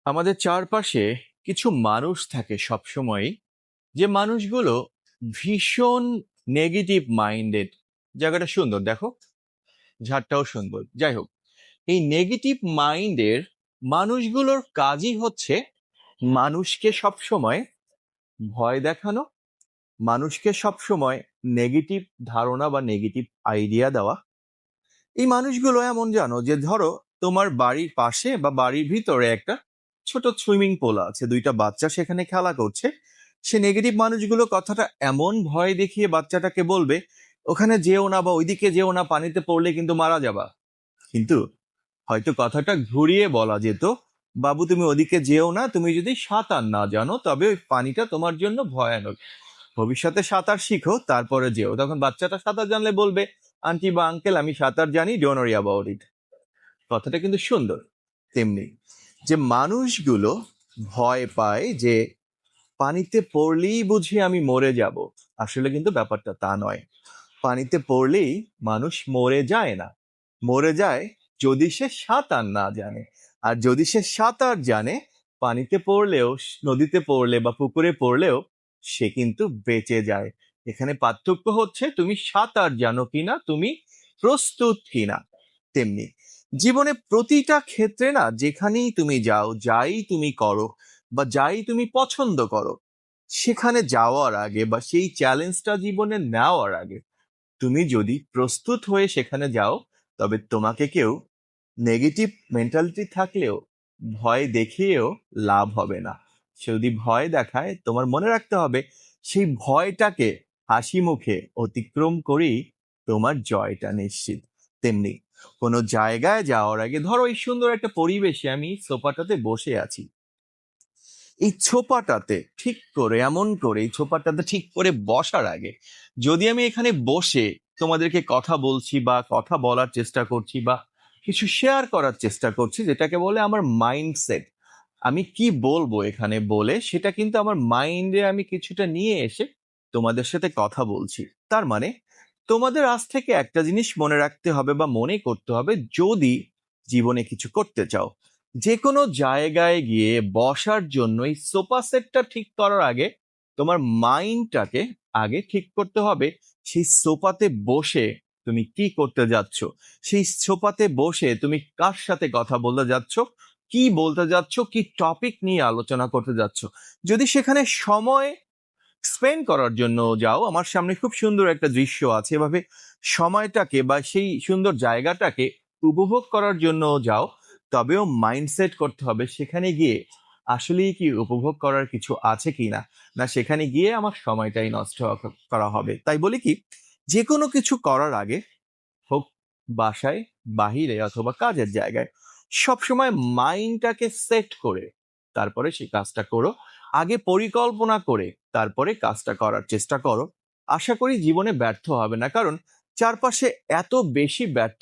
আমাদের চারপাশে কিছু মানুষ থাকে সবসময়, যে মানুষগুলো ভীষণ নেগেটিভ মাইন্ডেড। জায়গাটা সুন্দর, দেখো, ঝাড়টাও সুন্দর। যাই হোক, এই নেগেটিভ মাইন্ডের মানুষগুলোর কাজই হচ্ছে মানুষকে সবসময় ভয় দেখানো, মানুষকে সবসময় নেগেটিভ ধারণা বা নেগেটিভ আইডিয়া দেওয়া। এই মানুষগুলো এমন, জানো, যে ধরো তোমার বাড়ির পাশে বা বাড়ির ভিতরে একটা ছোট সুইমিং পুল আছে, দুইটা বাচ্চা সেখানে খেলা করছে। সে নেগেটিভ মানুষগুলো কথাটা এমন ভয় দেখিয়ে বাচ্চাটাকে বলবে, ওখানে যেও না বা ওইদিকে যেও না, পানিতে পড়লে কিন্তু মারা যাবা। কিন্তু হয়তো কথাটা ঘুরিয়ে বলা যেত, বাবু তুমি ওদিকে যেও না, তুমি যদি সাঁতার না জানো তবে ওই পানিটা তোমার জন্য ভয়ানক। ভবিষ্যতে সাঁতার শিখো, তারপরে যেও। তখন বাচ্চাটা সাঁতার জানলে বলবে, আন্টি বা আঙ্কেল আমি সাঁতার জানি, ডোন্ট ওয়ারি অ্যাবাউট ইট। কথাটা কিন্তু সুন্দর। তেমনি যে মানুষগুলো ভয় পায় যে পানিতে পড়লেই বুঝি আমি মরে যাব, আসলে কিন্তু ব্যাপারটা তা নয়। পানিতে পড়লেই মানুষ মরে যায় না, মরে যায় যদি সে সাঁতার না জানে। আর যদি সে সাঁতার জানে, পানিতে পড়লেও, নদীতে পড়লে বা পুকুরে পড়লেও সে কিন্তু বেঁচে যায়। এখানে পার্থক্য হচ্ছে তুমি সাঁতার জানো কিনা, তুমি প্রস্তুত কিনা। তেমনি জীবনে প্রতিটা ক্ষেত্রে না, যেখানেই তুমি যাও, যাই তুমি করো বা যাই তুমি পছন্দ করো, সেখানে যাওয়ার আগে বা সেই চ্যালেঞ্জটা জীবনে নেওয়ার আগে তুমি যদি প্রস্তুত হয়ে সেখানে যাও, তবে তোমাকে কেউ নেগেটিভ মেন্টালিটি থাকলেও ভয় দেখিয়েও লাভ হবে না। সে যদি ভয় দেখায়, তোমার মনে রাখতে হবে সেই ভয়টাকে হাসি মুখে অতিক্রম করেই তোমার জয়টা নিশ্চিত। তেমনি কোনো জায়গায় যাওয়ার আগে, ধরো এই সুন্দর একটা পরিবেশে আমি সোফাটাতে বসে আছি, এই ছোপাটাতে ঠিক করে, এমন করে এই ছোপাটাতে ঠিক করে বসার আগে, যদি আমি এখানে বসে তোমাদেরকে কথা বলছি বা কথা বলার চেষ্টা করছি বা কিছু শেয়ার করার চেষ্টা করছি, যেটাকে বলে আমার মাইন্ডসেট, আমি কি বলবো এখানে বলে সেটা কিন্তু আমার মাইন্ডে আমি কিছুটা নিয়ে এসে তোমাদের সাথে কথা বলছি। তার মানে তোমাদের আজ থেকে একটা জিনিস মনে রাখতে হবে বা মনে করতে হবে, যদি জীবনে কিছু করতে চাও, যে কোনো জায়গায় গিয়ে বসার জন্য এই সোফা সেটটা ঠিক করার আগে তোমার মাইন্ডটাকে আগে ঠিক করতে হবে। সেই সোফাতে বসে তুমি কি করতে যাচ্ছ, সেই সোফাতে বসে তুমি কার সাথে কথা বলতে যাচ্ছ, কি বলতে যাচ্ছ, কি টপিক নিয়ে আলোচনা করতে যাচ্ছ। যদি সেখানে সময় স্পেন্ড করার জন্য যাও, আমার সামনে খুব সুন্দর একটা দৃশ্য আছে, এভাবে সময়টাকে বা সেই সুন্দর জায়গাটাকে উপভোগ করার জন্য যাও, তবেও মাইন্ডসেট করতে হবে সেখানে গিয়ে আসলেই কি উপভোগ করার কিছু আছে কিনা, না সেখানে গিয়ে আমার সময়টাই নষ্ট করা হবে। তাই বলি কি, যে কোনো কিছু করার আগে, হোক বাসায়, বাহিরে অথবা কাজের জায়গায়, সবসময় মাইন্ডটাকে সেট করে তারপরে সেই কাজটা করো। আগে পরিকল্পনা করে তারপরে কাজটা করার চেষ্টা করো। আশা করি জীবনে ব্যর্থ হবে না, কারণ চারপাশে এত বেশি ব্যর্থ